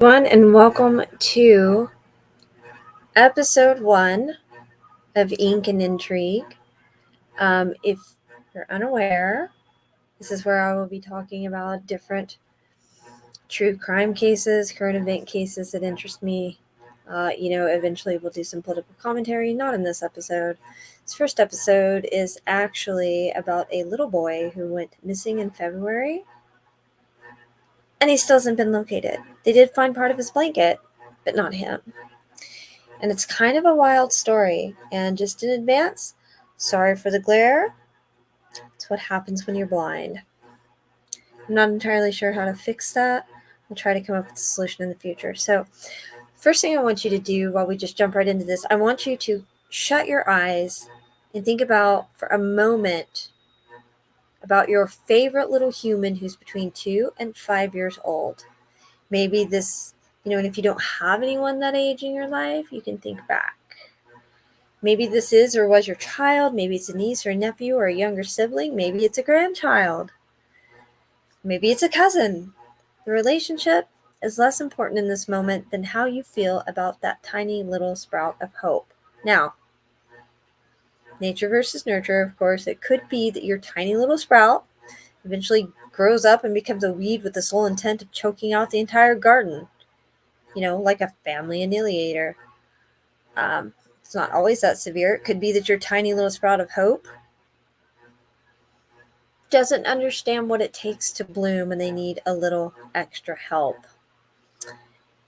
Everyone, and welcome to episode 1 of Ink and Intrigue. If you're unaware, this is where I will be talking about different true crime cases, current event cases that interest me. Eventually we'll do some political commentary, not in this episode. This first episode is actually about a little boy who went missing in February, and he still hasn't been located. They did find part of his blanket, but not him. And it's kind of a wild story. And just in advance, sorry for the glare. It's what happens when you're blind. I'm not entirely sure how to fix that. I'll try to come up with a solution in the future. So, first thing I want you to do while we just jump right into this, I want you to shut your eyes and think about, for a moment, about your favorite little human who's between 2 and 5 years old. Maybe this, and if you don't have anyone that age in your life, you can think back. Maybe this is or was your child. Maybe it's a niece or a nephew or a younger sibling. Maybe it's a grandchild. Maybe it's a cousin. The relationship is less important in this moment than how you feel about that tiny little sprout of hope. Now, nature versus nurture, of course, it could be that your tiny little sprout eventually grows up and becomes a weed with the sole intent of choking out the entire garden, like a family annihilator. It's not always that severe. It could be that your tiny little sprout of hope doesn't understand what it takes to bloom and they need a little extra help.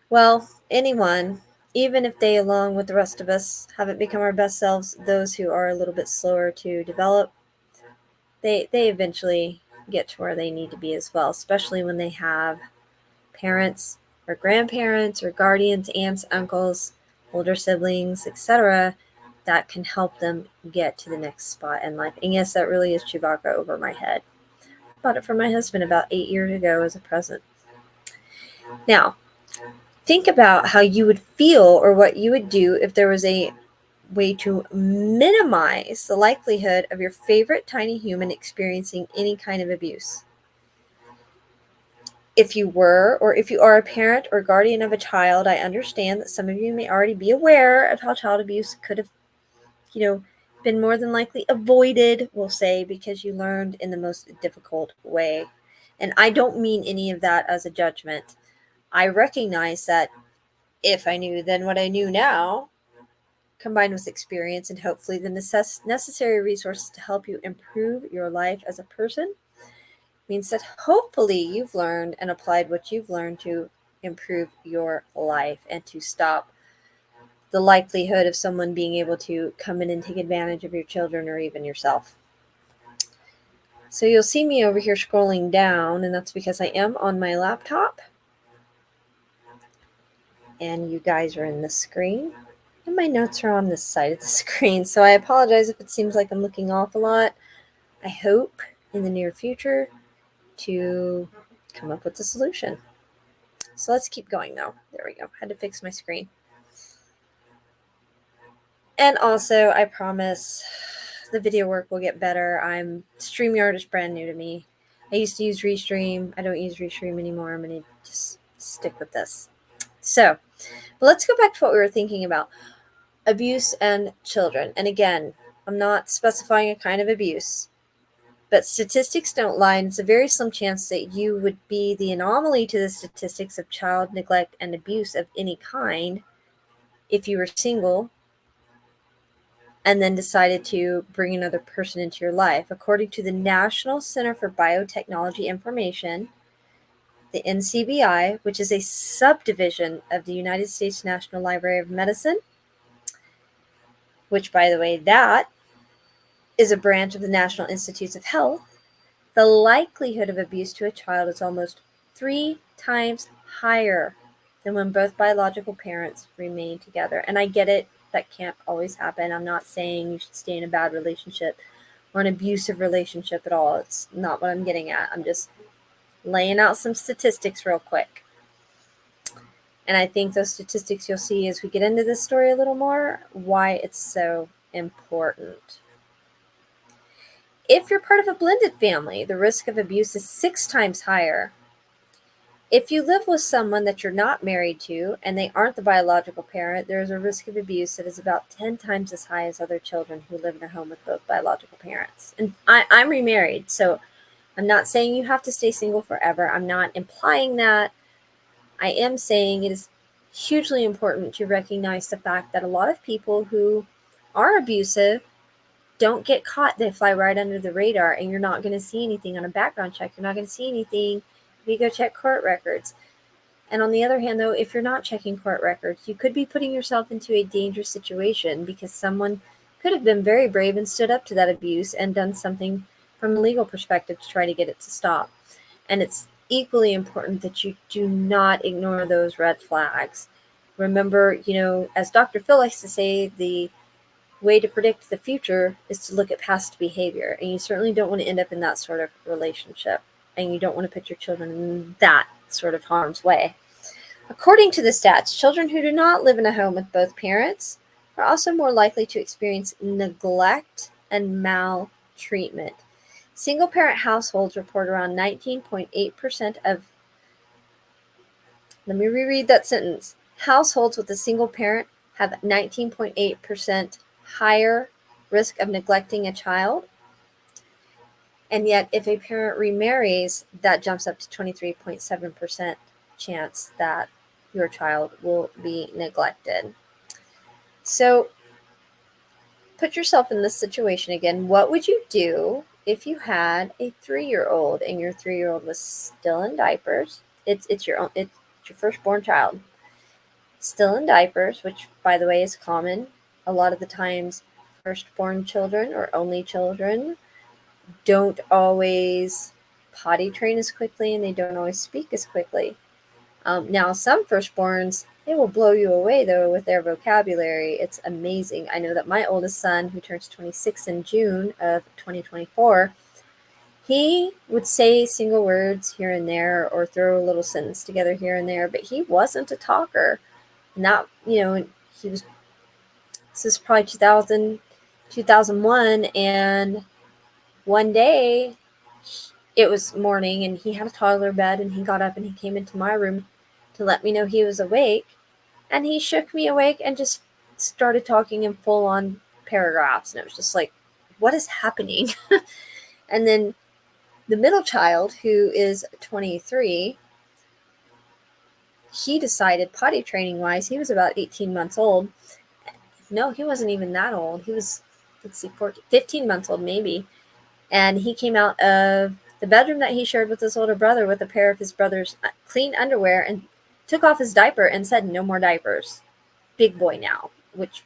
Well, anyone, even if they, along with the rest of us, haven't become our best selves, those who are a little bit slower to develop, they eventually get to where they need to be as well, especially when they have parents or grandparents or guardians, aunts, uncles, older siblings, etc., that can help them get to the next spot in life. And yes, that really is Chewbacca over my head. I bought it for my husband about 8 years ago as a present. Now, think about how you would feel or what you would do if there was a way to minimize the likelihood of your favorite tiny human experiencing any kind of abuse. If you were, or if you are a parent or guardian of a child, I understand that some of you may already be aware of how child abuse could have, been more than likely avoided, we'll say, because you learned in the most difficult way. And I don't mean any of that as a judgment. I recognize that if I knew then what I knew now, combined with experience and hopefully the necessary resources to help you improve your life as a person, means that hopefully you've learned and applied what you've learned to improve your life and to stop the likelihood of someone being able to come in and take advantage of your children or even yourself. So you'll see me over here scrolling down, and that's because I am on my laptop. And you guys are in the screen. And my notes are on this side of the screen. So I apologize if it seems like I'm looking off a lot. I hope in the near future to come up with a solution. So let's keep going though. There we go. Had to fix my screen. And also, I promise the video work will get better. StreamYard is brand new to me. I used to use Restream. I don't use Restream anymore. I'm going to just stick with this. So, but let's go back to what we were thinking about. Abuse and children. And again, I'm not specifying a kind of abuse, but statistics don't lie, and it's a very slim chance that you would be the anomaly to the statistics of child neglect and abuse of any kind if you were single and then decided to bring another person into your life. According to the National Center for Biotechnology Information, the NCBI, which is a subdivision of the United States National Library of Medicine, which, by the way, that is a branch of the National Institutes of Health, the likelihood of abuse to a child is almost 3 times higher than when both biological parents remain together. And I get it, that can't always happen. I'm not saying you should stay in a bad relationship or an abusive relationship at all. It's not what I'm getting at. I'm just laying out some statistics real quick. And I think those statistics you'll see as we get into this story a little more, why it's so important. If you're part of a blended family, the risk of abuse is 6 times higher. If you live with someone that you're not married to and they aren't the biological parent, there is a risk of abuse that is about 10 times as high as other children who live in a home with both biological parents. And I'm remarried, so I'm not saying you have to stay single forever. I'm not implying that. I am saying it is hugely important to recognize the fact that a lot of people who are abusive don't get caught. They fly right under the radar, and you're not going to see anything on a background check. You're not going to see anything if you go check court records. And on the other hand, though, if you're not checking court records, you could be putting yourself into a dangerous situation because someone could have been very brave and stood up to that abuse and done something from a legal perspective to try to get it to stop. And it's equally important that you do not ignore those red flags. Remember, as Dr. Phil likes to say, the way to predict the future is to look at past behavior. And you certainly don't want to end up in that sort of relationship. And you don't want to put your children in that sort of harm's way. According to the stats, children who do not live in a home with both parents are also more likely to experience neglect and maltreatment. Single-parent households report around 19.8% of, let me reread that sentence, households with a single parent have 19.8% higher risk of neglecting a child. And yet, if a parent remarries, that jumps up to 23.7% chance that your child will be neglected. So, put yourself in this situation again. What would you do if you had a 3-year-old and your 3-year-old was still in diapers? It's your firstborn child, still in diapers, which, by the way, is common. A lot of the times, firstborn children or only children don't always potty train as quickly, and they don't always speak as quickly. Now, some firstborns, they will blow you away, though, with their vocabulary. It's amazing. I know that my oldest son, who turns 26 in June of 2024, he would say single words here and there or throw a little sentence together here and there, but he wasn't a talker. And that, he was, this is probably 2001, and one day it was morning and he had a toddler bed, and he got up and he came into my room to let me know he was awake, and he shook me awake and just started talking in full-on paragraphs, and it was just like, what is happening? And then the middle child, who is 23, he decided, potty training wise, he was about 18 months old. No, he wasn't even that old. He was, 15 months old maybe. And he came out of the bedroom that he shared with his older brother with a pair of his brother's clean underwear and took off his diaper and said, no more diapers. Big boy now, which,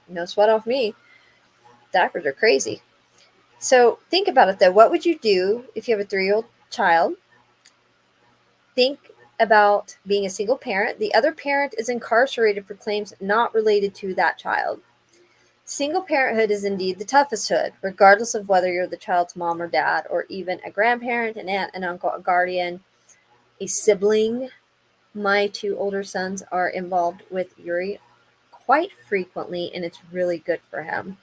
no sweat off me. Diapers are crazy. So think about it, though. What would you do if you have a 3-year-old child? Think about being a single parent. The other parent is incarcerated for claims not related to that child. Single parenthood is indeed the toughest hood, regardless of whether you're the child's mom or dad, or even a grandparent, an aunt, an uncle, a guardian, a sibling. My 2 older sons are involved with Yuri quite frequently, and it's really good for him.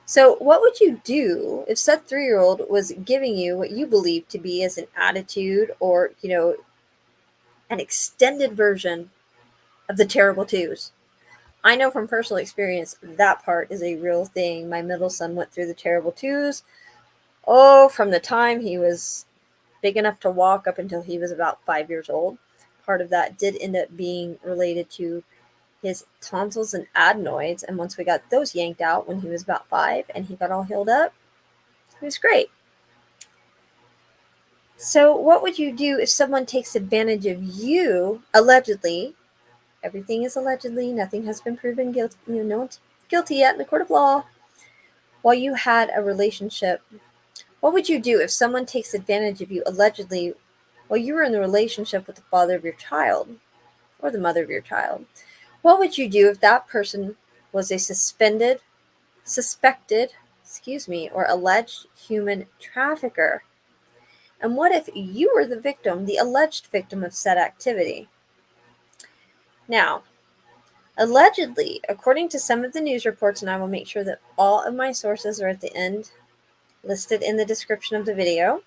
So what would you do if said 3-year-old was giving you what you believe to be as an attitude or, an extended version of the terrible twos? I know from personal experience that part is a real thing. My middle son went through the terrible twos. From the time he was big enough to walk up until he was about 5 years old. Part of that did end up being related to his tonsils and adenoids. And once we got those yanked out when he was about 5 and he got all healed up, it was great. So what would you do if someone takes advantage of you, allegedly? Everything is allegedly. Nothing has been proven guilty. No one's guilty yet in the court of law. While you had a relationship, what would you do if someone takes advantage of you, allegedly, while you were in the relationship with the father of your child or the mother of your child? What would you do if that person was a suspected, or alleged human trafficker? And what if you were the victim, the alleged victim of said activity? Now, allegedly, according to some of the news reports, and I will make sure that all of my sources are at the end, listed in the description of the video,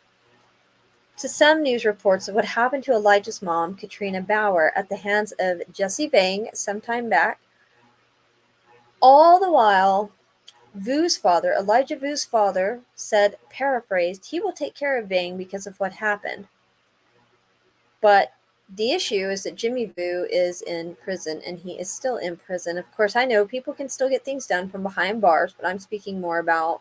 to some news reports of what happened to Elijah's mom, Katrina Bauer, at the hands of Jesse Vang sometime back. All the while, Elijah Vue's father, said, paraphrased, he will take care of Vang because of what happened. But the issue is that Jimmy Vue is in prison, and he is still in prison. Of course, I know people can still get things done from behind bars, but I'm speaking more about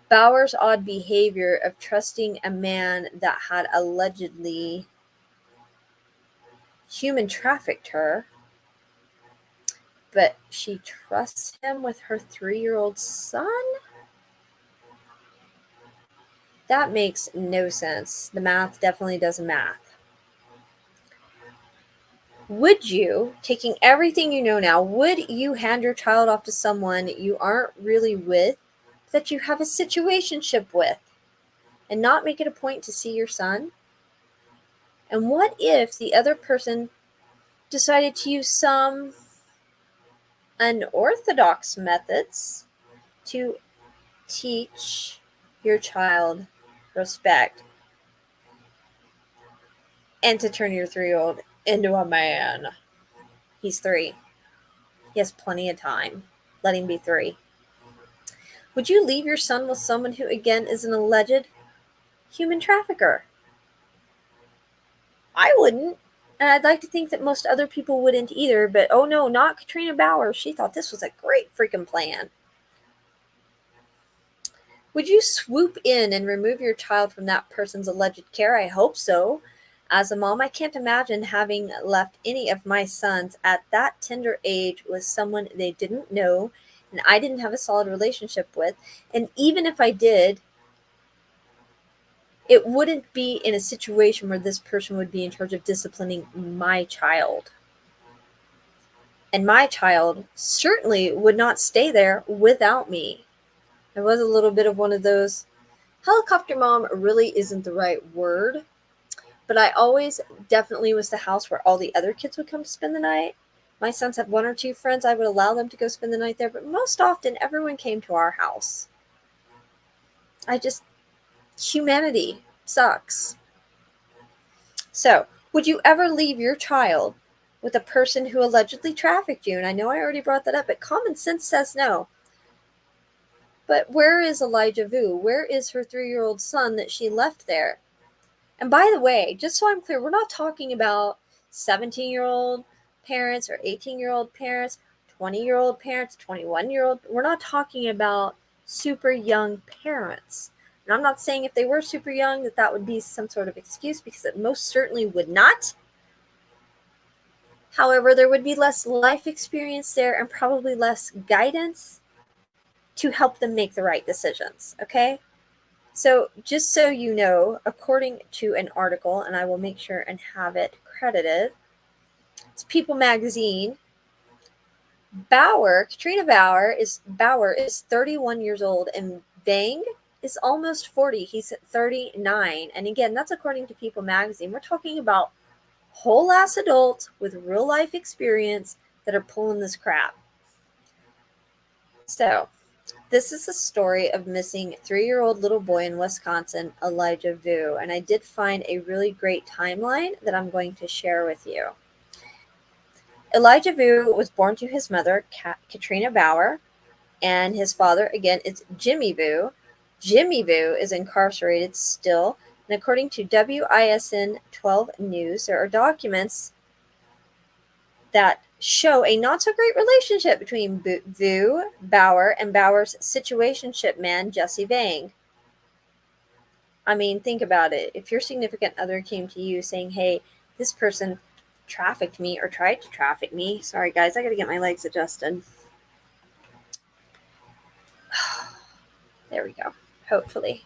Bauer's odd behavior of trusting a man that had allegedly human trafficked her, but she trusts him with her 3-year-old son? That makes no sense. The math definitely doesn't math. Would you, taking everything you know now, would you hand your child off to someone you aren't really with, that you have a situationship with, and not make it a point to see your son? And what if the other person decided to use some unorthodox methods to teach your child respect and to turn your 3-year-old into a man? He's 3. He has plenty of time. Let him be 3. Would you leave your son with someone who, again, is an alleged human trafficker? I wouldn't. And I'd like to think that most other people wouldn't either. But oh no, not Katrina Bauer. She thought this was a great freaking plan. Would you swoop in and remove your child from that person's alleged care? I hope so. As a mom, I can't imagine having left any of my sons at that tender age with someone they didn't know and I didn't have a solid relationship with. And even if I did, it wouldn't be in a situation where this person would be in charge of disciplining my child. And my child certainly would not stay there without me. I was a little bit of one of those, helicopter mom really isn't the right word, but I always definitely was the house where all the other kids would come to spend the night. My sons had 1 or 2 friends. I would allow them to go spend the night there, but most often everyone came to our house. Humanity sucks. So, would you ever leave your child with a person who allegedly trafficked you? And I know I already brought that up, but common sense says no. But where is Elijah Vue? Where is her 3-year-old son that she left there? And by the way, just so I'm clear, we're not talking about 17-year-old parents or 18-year-old parents, 20-year-old parents, 21-year-old. We're not talking about super young parents. And I'm not saying if they were super young that would be some sort of excuse, because it most certainly would not. However, there would be less life experience there and probably less guidance to help them make the right decisions, okay? So just so you know, according to an article, and I will make sure and have it credited, it's People magazine. Katrina Bauer is 31 years old, and Vang is almost 40. He's 39. And again, that's according to People magazine. We're talking about whole ass adults with real life experience that are pulling this crap. So, this is the story of missing 3-year-old little boy in Wisconsin, Elijah Vue. And I did find a really great timeline that I'm going to share with you. Elijah Vue was born to his mother, Katrina Bauer, and his father, again, it's Jimmy Vue. Jimmy Vue is incarcerated still. And according to WISN 12 News, there are documents that show a not-so-great relationship between Vue, Bauer, and Bauer's situationship man, Jesse Vang. I mean, think about it. If your significant other came to you saying, hey, this person trafficked me or tried to traffic me. Sorry, guys, I got to get my legs adjusted. There we go. Hopefully.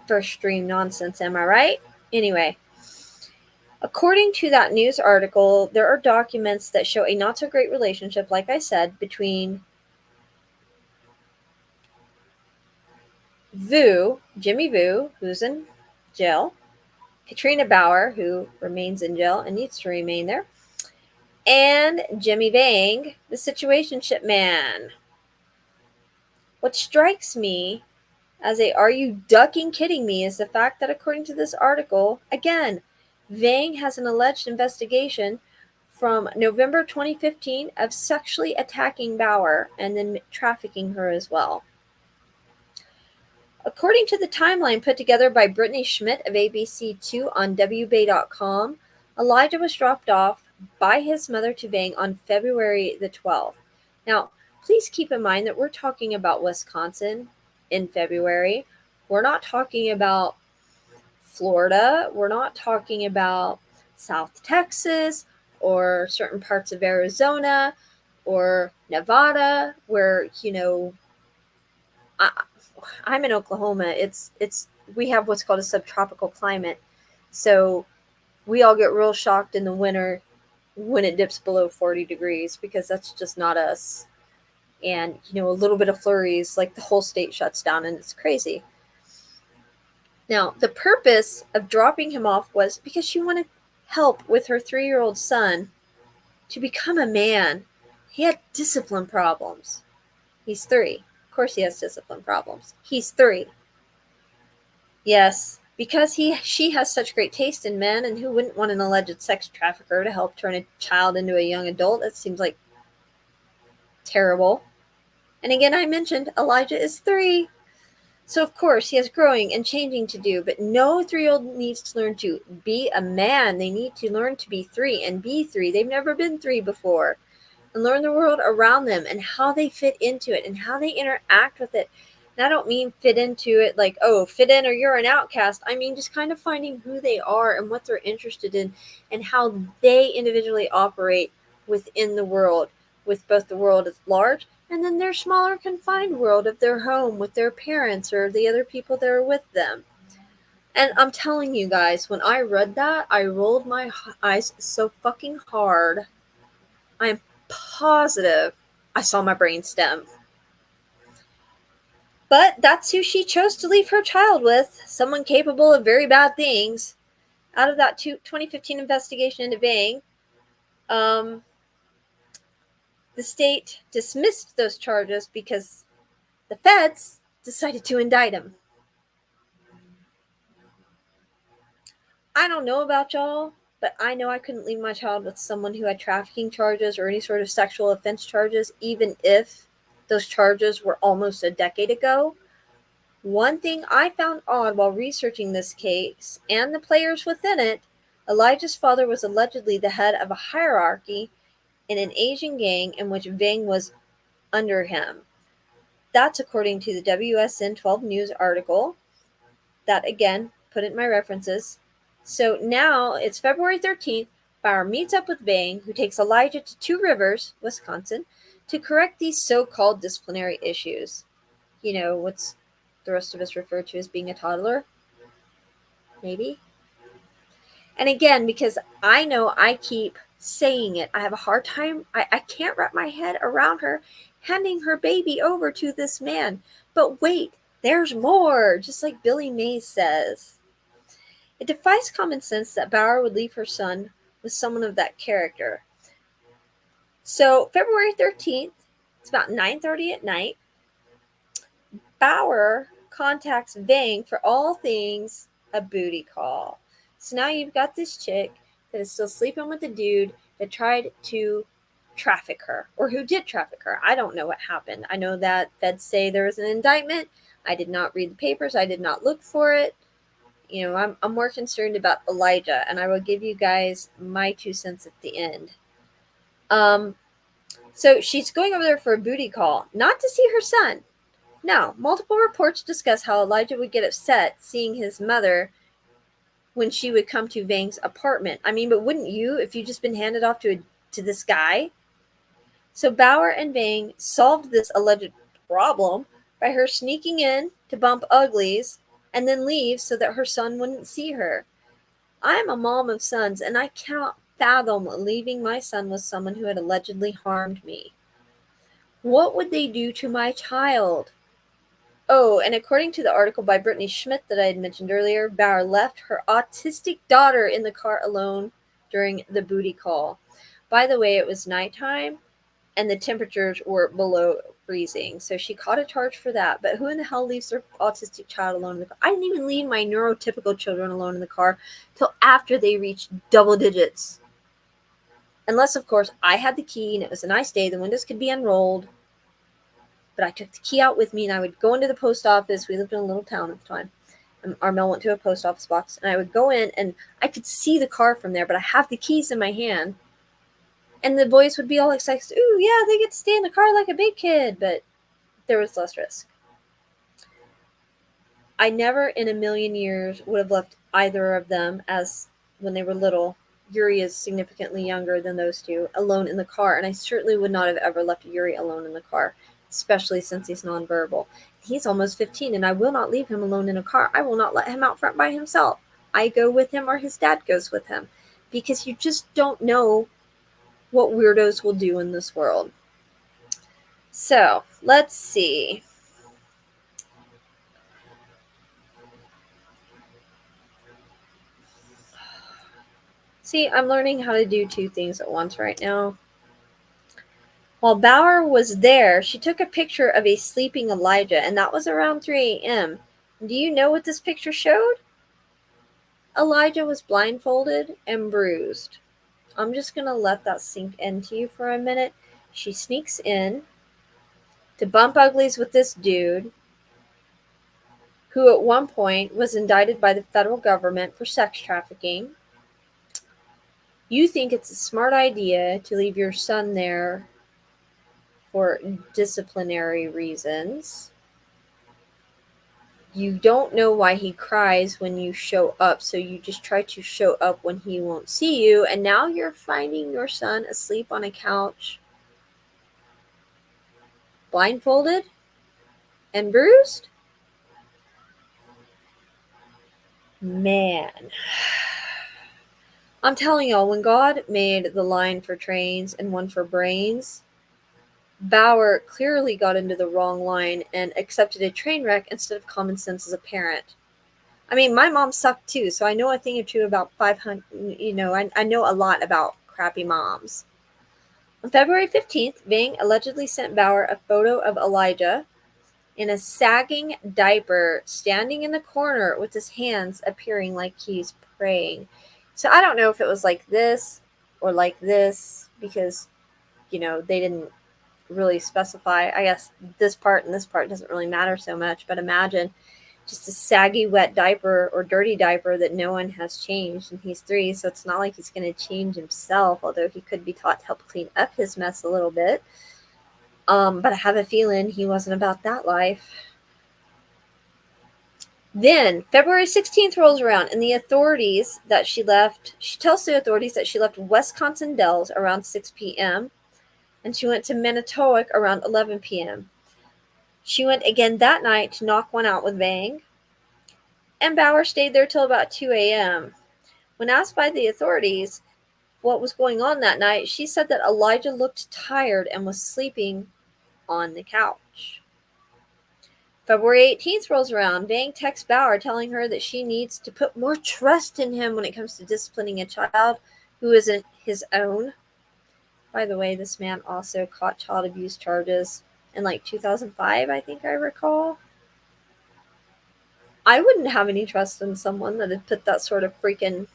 First stream nonsense, am I right? Anyway. According to that news article, there are documents that show a not-so-great relationship, like I said, between Jimmy Vue, who's in jail, Katrina Bauer, who remains in jail and needs to remain there, and Jimmy Vang, the situationship man. What strikes me as a "are you ducking kidding me" is the fact that according to this article, again, Vang has an alleged investigation from November 2015 of sexually attacking Bauer and then trafficking her as well. According to the timeline put together by Brittany Schmidt of ABC2 on WBay.com, Elijah was dropped off by his mother to Vang on February the 12th. Now, please keep in mind that we're talking about Wisconsin in February. We're not talking about Florida. We're not talking about South Texas or certain parts of Arizona or Nevada where, I'm in Oklahoma. It's we have what's called a subtropical climate. So we all get real shocked in the winter when it dips below 40 degrees because that's just not us. And a little bit of flurries, like the whole state shuts down and it's crazy. Now, the purpose of dropping him off was because she wanted help with her 3-year-old son to become a man. He had discipline problems. He's 3. Of course he has discipline problems. He's 3. Yes, because she has such great taste in men, and who wouldn't want an alleged sex trafficker to help turn a child into a young adult? That seems like terrible. And again, I mentioned Elijah is 3. So of course he has growing and changing to do, but no 3-year-old needs to learn to be a man. They need to learn to be 3 and be 3. They've never been 3 before. And learn the world around them and how they fit into it and how they interact with it. And I don't mean fit into it like, oh, fit in or you're an outcast. I mean just kind of finding who they are and what they're interested in and how they individually operate within the world, with both the world at large and then their smaller confined world of their home with their parents or the other people that are with them. And I'm telling you guys, when I read that, I rolled my eyes so fucking hard. I am positive I saw my brain stem. But that's who she chose to leave her child with, someone capable of very bad things. Out of that 2015 investigation into Vang, the state dismissed those charges because the feds decided to indict him. I don't know about y'all, but I know I couldn't leave my child with someone who had trafficking charges or any sort of sexual offense charges, even if those charges were almost a decade ago. One thing I found odd while researching this case and the players within it, Elijah's father was allegedly the head of a hierarchy in an Asian gang in which Vang was under him. That's according to the WSN 12 News article. That, again, put it in my references. So now it's February 13th. Bauer meets up with Vang, who takes Elijah to Two Rivers, Wisconsin, to correct these so-called disciplinary issues. What's the rest of us refer to as being a toddler? Maybe? And again, because I know I keep saying it, I have a hard time, I can't wrap my head around her handing her baby over to this man. But wait, there's more, just like Billy Mays says. It defies common sense that Bauer would leave her son with someone of that character. So February 13th, it's about 9:30 at night, Bauer contacts Vang for all things a booty call. So now you've got this chick that is still sleeping with the dude that tried to traffic her, or who did traffic her. I don't know what happened. I know that feds say there was an indictment. I did not read the papers. I did not look for it. I'm more concerned about Elijah, and I will give you guys my 2 cents at the end. So she's going over there for a booty call, not to see her son. Now, multiple reports discuss how Elijah would get upset seeing his mother when she would come to Vang's apartment. I mean, but wouldn't you if you just been handed off to this guy? So Bauer and Vang solved this alleged problem by her sneaking in to bump uglies and then leave so that her son wouldn't see her. I'm a mom of sons, and I cannot fathom leaving my son with someone who had allegedly harmed me. What would they do to my child? Oh, and according to the article by Brittany Schmidt that I had mentioned earlier, Bauer left her autistic daughter in the car alone during the booty call. By the way, it was nighttime, and the temperatures were below freezing. So she caught a charge for that. But who in the hell leaves their autistic child alone in the car? I didn't even leave my neurotypical children alone in the car till after they reached double digits. Unless, of course, I had the key and it was a nice day. The windows could be unrolled. But I took the key out with me and I would go into the post office. We lived in a little town at the time. Our mail went to a post office box. And I would go in and I could see the car from there. But I have the keys in my hand. And the boys would be all excited. Ooh, yeah, they get to stay in the car like a big kid. But there was less risk. I never in a million years would have left either of them as when they were little. Yuri is significantly younger than those two, alone in the car. And I certainly would not have ever left Yuri alone in the car, especially since he's nonverbal. He's almost 15, and I will not leave him alone in a car. I will not let him out front by himself. I go with him or his dad goes with him, because you just don't know what weirdos will do in this world. So, let's see. See, I'm learning how to do two things at once right now. While Bauer was there, she took a picture of a sleeping Elijah, and that was around 3 a.m. Do you know what this picture showed? Elijah was blindfolded and bruised. I'm just going to let that sink into you for a minute. She sneaks in to bump uglies with this dude who at one point was indicted by the federal government for sex trafficking. You think it's a smart idea to leave your son there for disciplinary reasons. You don't know why he cries when you show up, so you just try to show up when he won't see you, and now you're finding your son asleep on a couch, blindfolded and bruised? Man. I'm telling y'all, when God made the line for trains and one for brains, Bauer clearly got into the wrong line and accepted a train wreck instead of common sense as a parent. I mean, my mom sucked too, so I know a thing or two about 500, I know a lot about crappy moms. On February 15th, Vang allegedly sent Bauer a photo of Elijah in a sagging diaper, standing in the corner with his hands appearing like he's praying. So I don't know if it was like this or like this, because, they didn't really specify. I guess this part and this part doesn't really matter so much, but imagine just a saggy, wet diaper or dirty diaper that no one has changed, and he's 3, so it's not like he's going to change himself, although he could be taught to help clean up his mess a little bit. But I have a feeling he wasn't about that life. Then February 16th rolls around, and she tells the authorities that she left Wisconsin Dells around 6 p.m. and she went to Manitowoc around 11 p.m. She went again that night to knock one out with Vang, and Bauer stayed there till about 2 a.m. When asked by the authorities what was going on that night, she said that Elijah looked tired and was sleeping on the couch. February 18th rolls around. Vang texts Bauer telling her that she needs to put more trust in him when it comes to disciplining a child who isn't his own. By the way, this man also caught child abuse charges in 2005, I think I recall. I wouldn't have any trust in someone that had put that sort of freaking...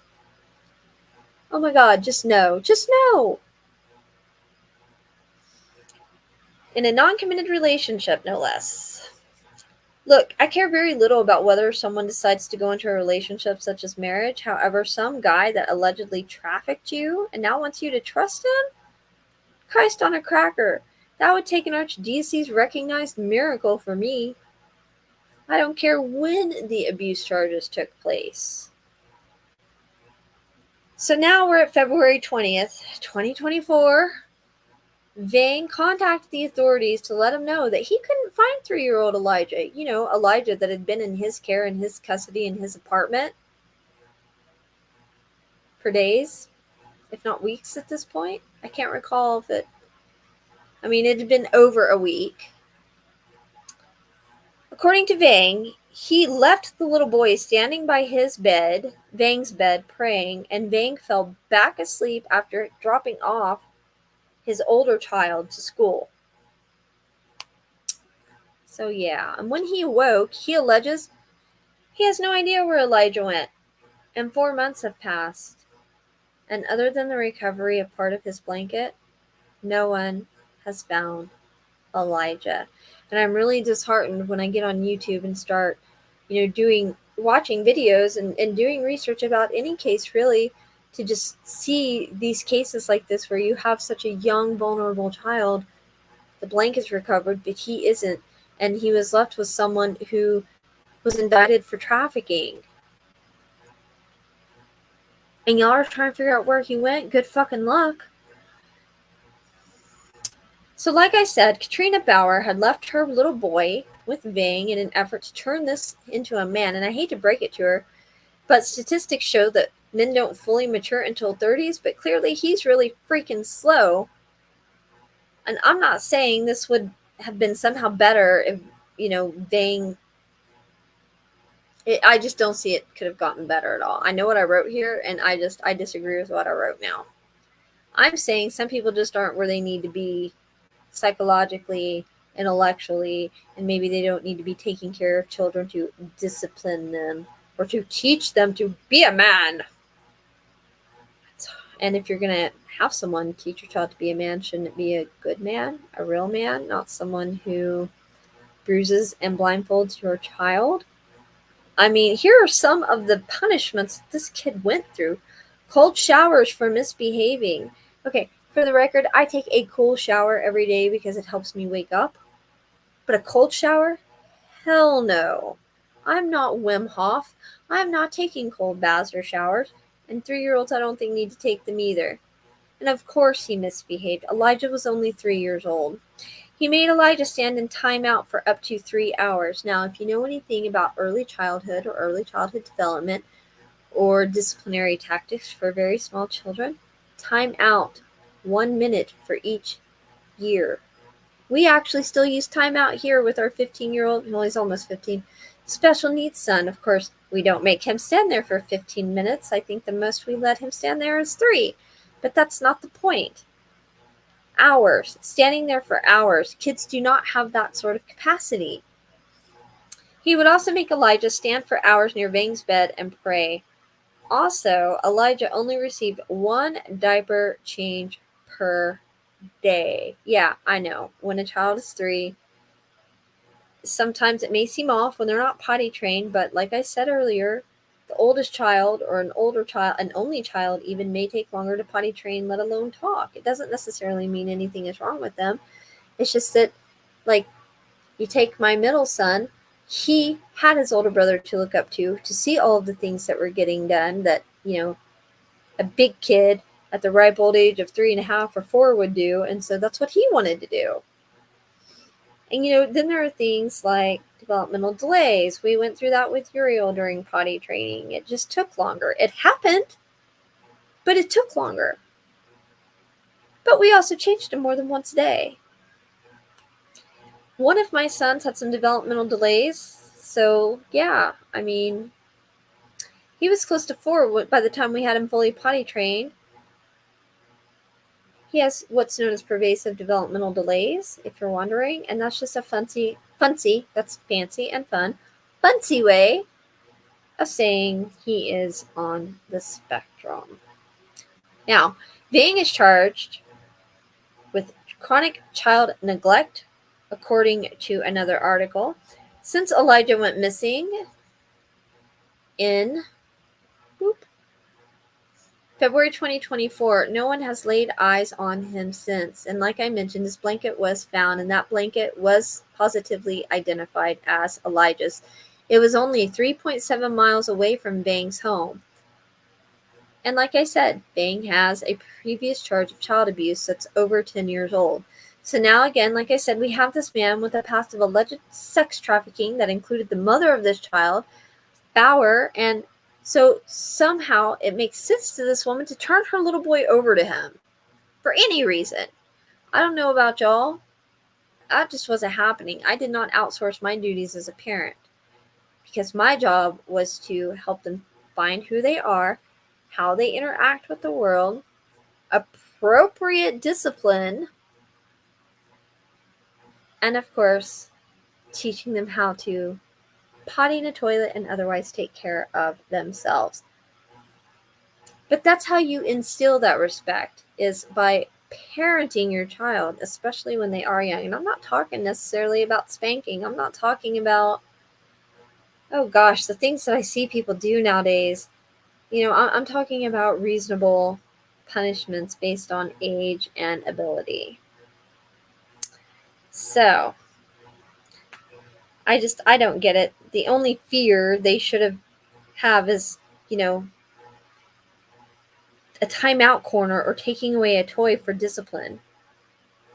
Oh my God, just no. Just no! In a non-committed relationship, no less. Look, I care very little about whether someone decides to go into a relationship such as marriage. However, some guy that allegedly trafficked you and now wants you to trust him? Christ on a cracker. That would take an archdiocese recognized miracle for me. I don't care when the abuse charges took place. So now we're at February 20th, 2024. Vang contacted the authorities to let him know that he couldn't find 3-year-old Elijah. Elijah that had been in his care, in his custody, in his apartment for days, if not weeks at this point. I can't recall if it had been over a week. According to Vang, he left the little boy standing by his bed, Vang's bed, praying, and Vang fell back asleep after dropping off his older child to school. So yeah, and when he awoke, he alleges he has no idea where Elijah went, and 4 months have passed. And other than the recovery of part of his blanket, no one has found Elijah. And I'm really disheartened when I get on YouTube and start, watching videos and doing research about any case, really, to just see these cases like this where you have such a young, vulnerable child. The blanket's recovered, but he isn't. And he was left with someone who was indicted for trafficking. And y'all are trying to figure out where he went? Good fucking luck. So like I said, Katrina Bauer had left her little boy with Ving in an effort to turn this into a man. And I hate to break it to her, but statistics show that men don't fully mature until 30s, but clearly he's really freaking slow. And I'm not saying this would have been somehow better if, Ving... I just don't see it could have gotten better at all. I know what I wrote here, and I disagree with what I wrote now. I'm saying some people just aren't where they need to be psychologically, intellectually, and maybe they don't need to be taking care of children to discipline them or to teach them to be a man. And if you're going to have someone teach your child to be a man, shouldn't it be a good man, a real man, not someone who bruises and blindfolds your child? I mean, here are some of the punishments this kid went through. Cold showers for misbehaving. Okay, for the record, I take a cool shower every day because it helps me wake up. But a cold shower? Hell no. I'm not Wim Hof. I'm not taking cold baths or showers. And 3-year-olds I don't think need to take them either. And of course he misbehaved. Elijah was only 3 years old. He made Elijah stand in timeout for up to 3 hours. Now, if you know anything about early childhood or early childhood development or disciplinary tactics for very small children, time out 1 minute for each year. We actually still use timeout here with our 15-year-old, well, he's almost 15, special needs son. Of course, we don't make him stand there for 15 minutes. I think the most we let him stand there is 3. But that's not the point. Hours. Standing there for hours. Kids do not have that sort of capacity. He would also make Elijah stand for hours near Vang's bed and pray. Also, Elijah only received 1 diaper change per day. Yeah, I know. When a child is 3, sometimes it may seem off when they're not potty trained, but like I said earlier, the oldest child or an older child, an only child even, may take longer to potty train, let alone talk. It doesn't necessarily mean anything is wrong with them. It's just that, like, you take my middle son, he had his older brother to look up to see all of the things that were getting done that, a big kid at the ripe old age of 3.5 or 4 would do. And so that's what he wanted to do. And, then there are things like developmental delays. We went through that with Uriel during potty training. It just took longer. It happened, but it took longer. But we also changed him more than once a day. One of my sons had some developmental delays. So, yeah, I mean, he was close to 4 by the time we had him fully potty trained. He has what's known as pervasive developmental delays, if you're wondering, and that's just a fancy, that's fancy and fun, fancy way of saying he is on the spectrum. Now, Vang is charged with chronic child neglect, according to another article. Since Elijah went missing in February 2024, no one has laid eyes on him since. And like I mentioned, his blanket was found, and that blanket was positively identified as Elijah's. It was only 3.7 miles away from Vang's home. And like I said, Vang has a previous charge of child abuse that's over 10 years old. So now again, like I said, we have this man with a past of alleged sex trafficking that included the mother of this child, Bauer, and so somehow it makes sense to this woman to turn her little boy over to him for any reason. I don't know about y'all. That just wasn't happening. I did not outsource my duties as a parent because my job was to help them find who they are, how they interact with the world, appropriate discipline, and of course, teaching them how to potty in a toilet and otherwise take care of themselves. But that's how you instill that respect, is by parenting your child, especially when they are young. And I'm not talking necessarily about spanking. I'm not talking about, oh gosh, the things that I see people do nowadays. I'm talking about reasonable punishments based on age and ability. So, I don't get it. The only fear they should have is, a timeout corner or taking away a toy for discipline.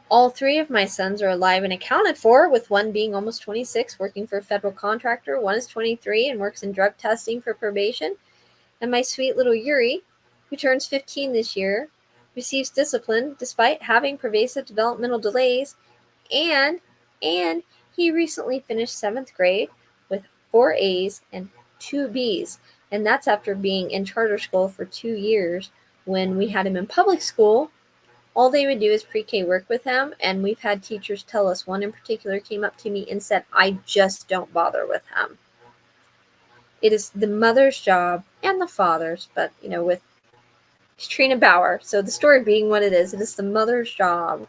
All 3 of my sons are alive and accounted for, with one being almost 26, working for a federal contractor. One is 23 and works in drug testing for probation. And my sweet little Yuri, who turns 15 this year, receives discipline despite having pervasive developmental delays. And he recently finished 7th grade with 4 A's and 2 B's. And that's after being in charter school for 2 years. When we had him in public school, all they would do is pre-K work with him, and we've had teachers tell us, one in particular came up to me and said, I just don't bother with him. It is the mother's job, and the father's, but, with Trina Bauer. So the story being what it is the mother's job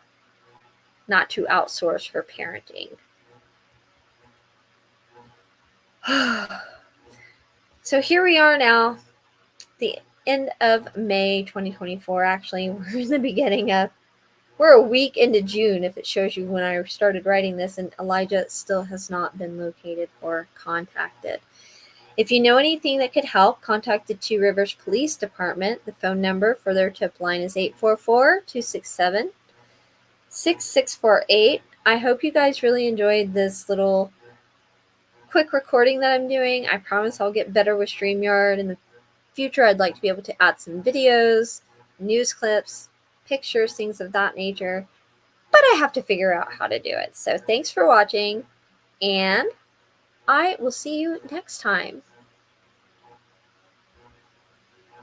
not to outsource her parenting. So here we are now, the end of May 2024. Actually, we're a week into June, if it shows you when I started writing this, and Elijah still has not been located or contacted. If you know anything that could help, contact the Two Rivers Police Department. The phone number for their tip line is 844-267-6648. I hope you guys really enjoyed this little quick recording that I'm doing. I promise I'll get better with StreamYard in the future. I'd like to be able to add some videos, news clips, pictures, things of that nature, but I have to figure out how to do it. So thanks for watching, and I will see you next time.